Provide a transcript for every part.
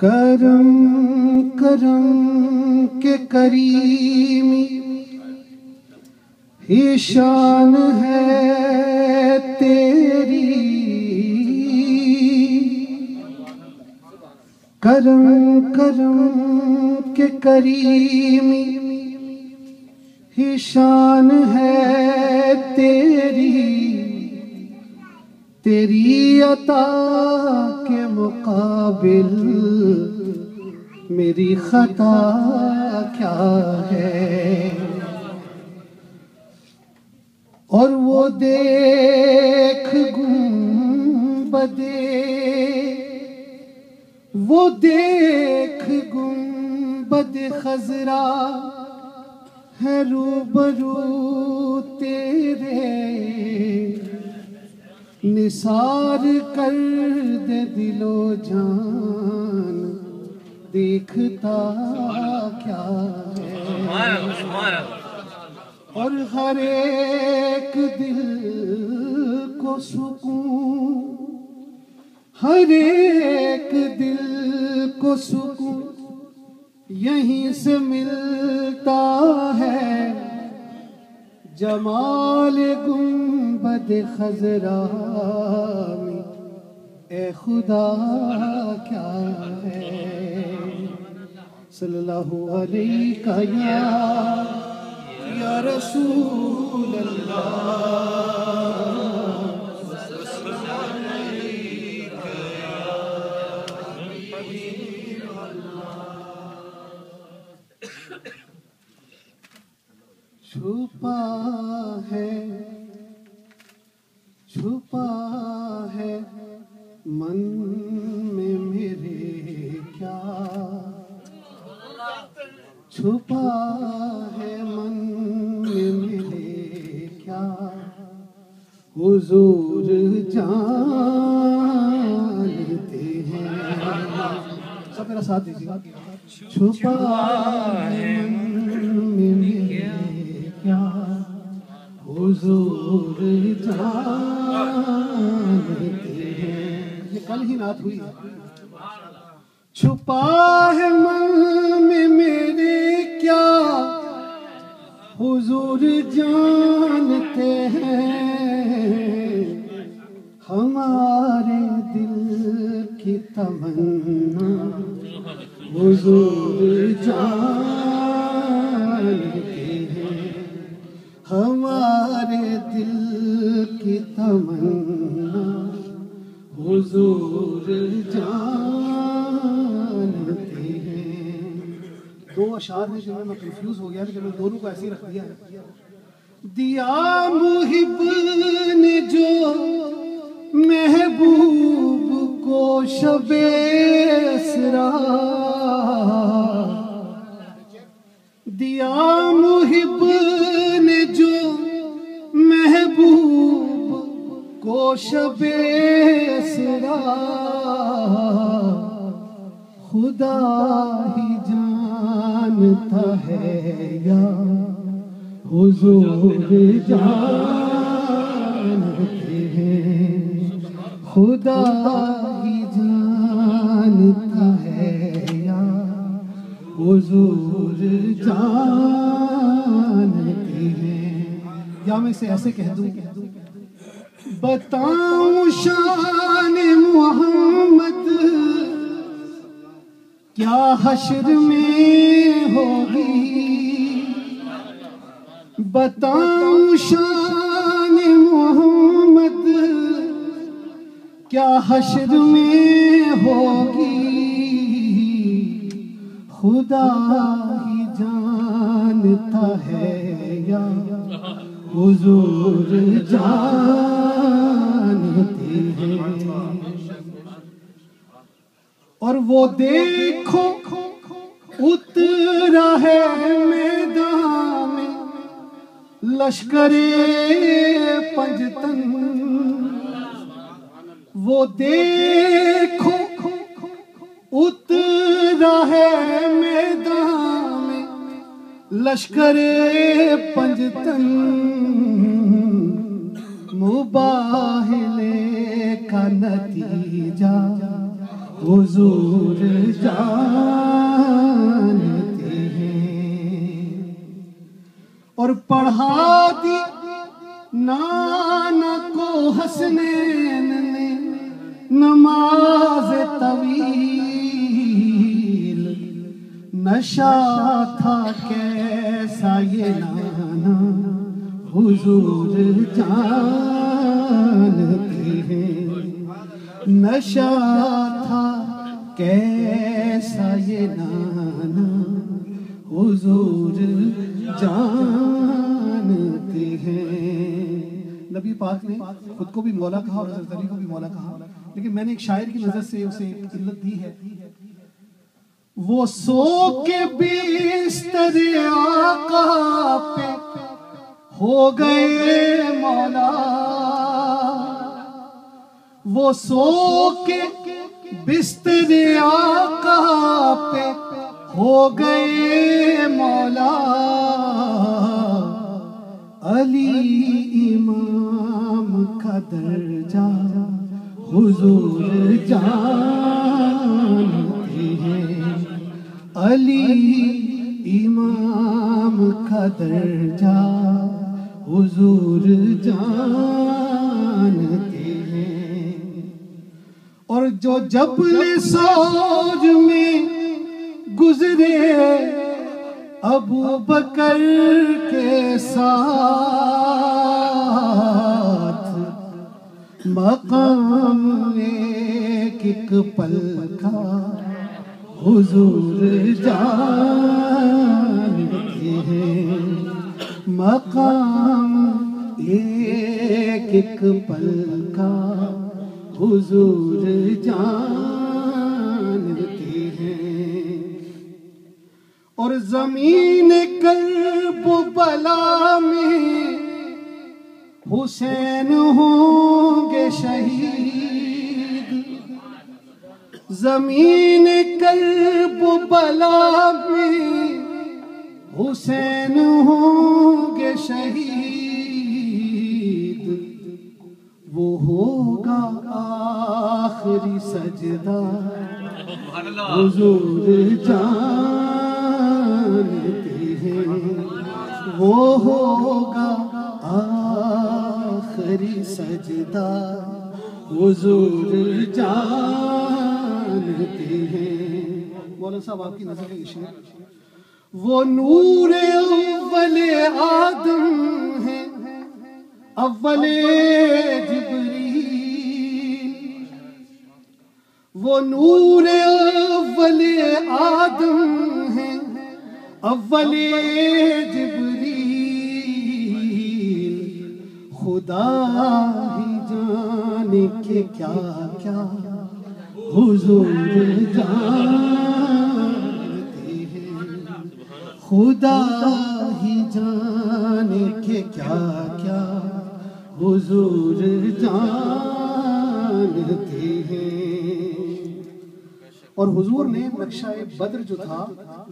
کرم کرم کے کریمی ہی شان ہے تیری، کرم کرم کے کریمی ہی شان ہے تیری، تیری عطا کے مقابل میری خطا کیا ہے؟ اور وہ دیکھ گنبدے، وہ دیکھ گنبد خضرا ہے روبرو تیرے، نثار کر دے دل و جان دیکھتا کیا ہے؟ اور ہر ایک دل کو سکون، ہر ایک دل کو سکون یہیں سے ملتا ہے، جمال گنبد خضرا میں اے خدا کیا ہے؟ صلی اللہ علیہ یا رسول اللہ، چھپا ہے من میں میرے کیا، چھپا ہے من میں میرے کیا، حضور جانتے ہیں، سب میرا ساتھ دیجیے، چھپا ہے من میں میرے کیا، حضور جانتے ہیں، یہ کل ہی نعت ہوئی ہے، چھپا ہے من میں میرے کیا، حضور جانتے ہیں، ہمارے دل کی تمنا حضور جانتے ہیں، ہمارے دل کی تمنا حضور جانتے ہیں۔ دو اشعار ہیں جنہیں میں کنفیوز ہو گیا لیکن میں دونوں کو ایسے ہی رکھ دیا ہے۔ دیا محب نے جو محبوب کو شب اسرا، دیا محب نے جو محبوب کو شب اسرا، خدا ہی جانتا ہے یا حضور جانتے ہیں، خدا ہی جانتا ہے یا حضور جانتے ہیں۔ یا میں اسے ایسے کہہ دوں، بتاؤں شان محمد کیا حشر میں ہوگی، بتاؤں شان محمد کیا حشر میں ہوگی، خدا ہی جانتا ہے یا حضور جانتے ہیں۔ اور وہ دیکھو اترا ہے میدان میں لشکر پنجتن، وہ دیکھو اترا ہے میدان میں لشکر پنجتن، مباہلے کا نتیجہ حضور جانتے ہیں، اور پڑھا دی نانا کو حسنین نے نماز طویل، نشہ تھا کیسا یہ نانا حضور جانتے ہیں، نشہ تھا کیسا یہ نانا حضور جانتے ہیں۔ نبی پاک نے خود کو بھی مولا کہا اور حضرت علی کو بھی مولا کہا، لیکن میں نے ایک شاعر کی نظر سے اسے علت دی ہے، وہ سو کے بستر آقا پہ ہو گئے مولا، وہ سو کے بستر آقا پہ ہو گئے مولا، علی امام کا درجہ حضور جانتے ہیں، علی امام کا درجہ حضور جانتے ہیں، اور جو جبل سوج میں گزرے ابو بکر کے ساتھ، مقام ایک ایک پل کا حضور جانتے ہیں، مقام ایک ایک پل کا حضور جانتے ہیں، اور زمین کرب و بلا میں حسین ہوں گے شہید، زمین کرب و بلا میں حسین ہوں گے شہید، وہ ہوگا آخری سجدہ حضور جانتے ہیں، وہ ہوگا آخری سجدہ حضور جانتے ہیں۔ مولانا صاحب آپ کی نظر کا یہ شعر، وہ نور اول آدم ہے اول جبریل، وہ نور اول آدم ہے اول جبریل، خدا ہی جانے کہ کیا کیا حضور جانتے ہیں، خدا ہی جانے کہ کیا کیا حضور جانتے ہیں۔ اور حضور نے نقشہ بدر جو تھا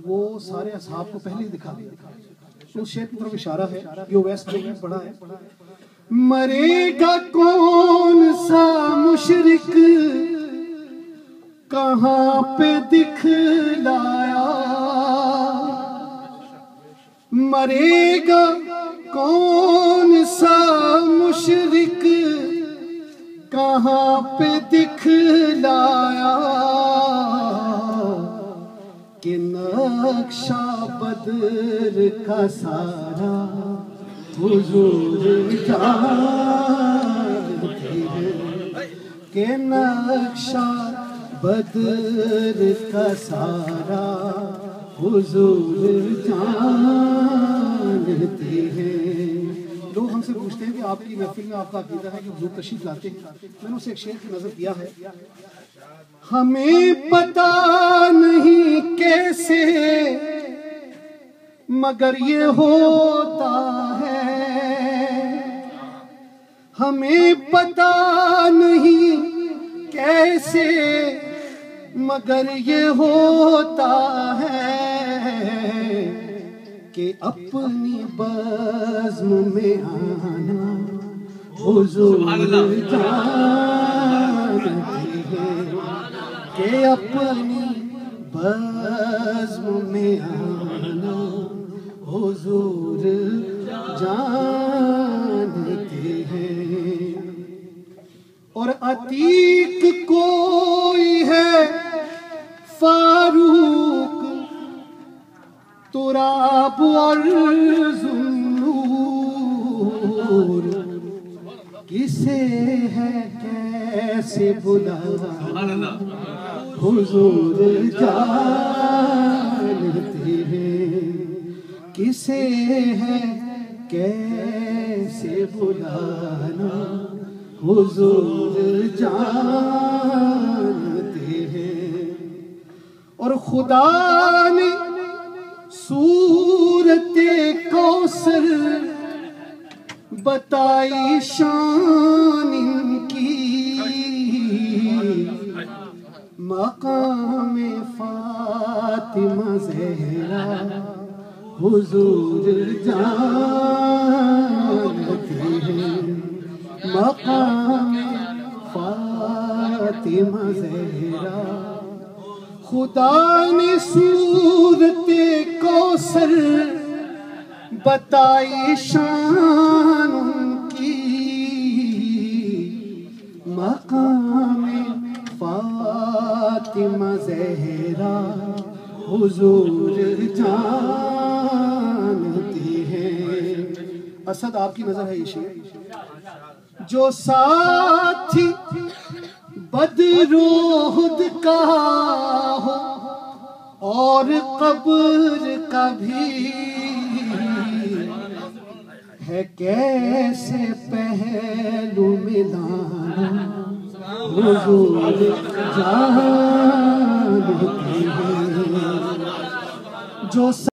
وہ سارے اصحاب کو پہلے ہی دکھا دیا، اس شعر کی طرف اشارہ ہے، یہ اویس نے پڑھا ہے، مرے گا کون سا مشرک کہاں پہ دکھلایا، مرے گا کون سا مشرک کہاں پہ دکھلایا، کہ نقشہ بدر کا سارا حضور جانتے ہیں، کہ نقشہ بدر کا سارا حضور جانتے ہیں۔ لوگ ہم سے پوچھتے ہیں کہ آپ کی محفل میں آپ کا عقیدہ ہے کہ حضور تشریف لاتے ہیں، میں نے اسے ایک شعر کی نظر کیا ہے، ہمیں پتہ نہیں کیسے مگر یہ ہوتا ہے، ہمیں پتہ نہیں کیسے مگر یہ ہوتا ہے، کہ اپنی بزم میں آنا حضور جانتے کہ اپنی بزم میں آنا حضور جانتے ہیں، اور عتیق کوئی ہے فاروق تراب اور ذوالنور، کسے ہے کیسے بلانا حضور جانتے ہیں، کسے ہے کیسے بلانا حضور جانتے ہیں۔ اور خدا نے صورت کوثر بتائی شان ان کی، مقام فاطمہ زہرا حضور جانتے ہیں، مقام فاطمہ زہرا۔ خدا نے صورت کوثر بتائی شان ان کی، مقام فاطمہ زہرا حضور جانتے ہیں۔ اسد آپ کی نظر ہے یہ شعر، جو ساتھی بدر و احد کا ہو اور قبر کا بھی، ہے کیسے پہلو ملانا حضور جانتے ہیں، جو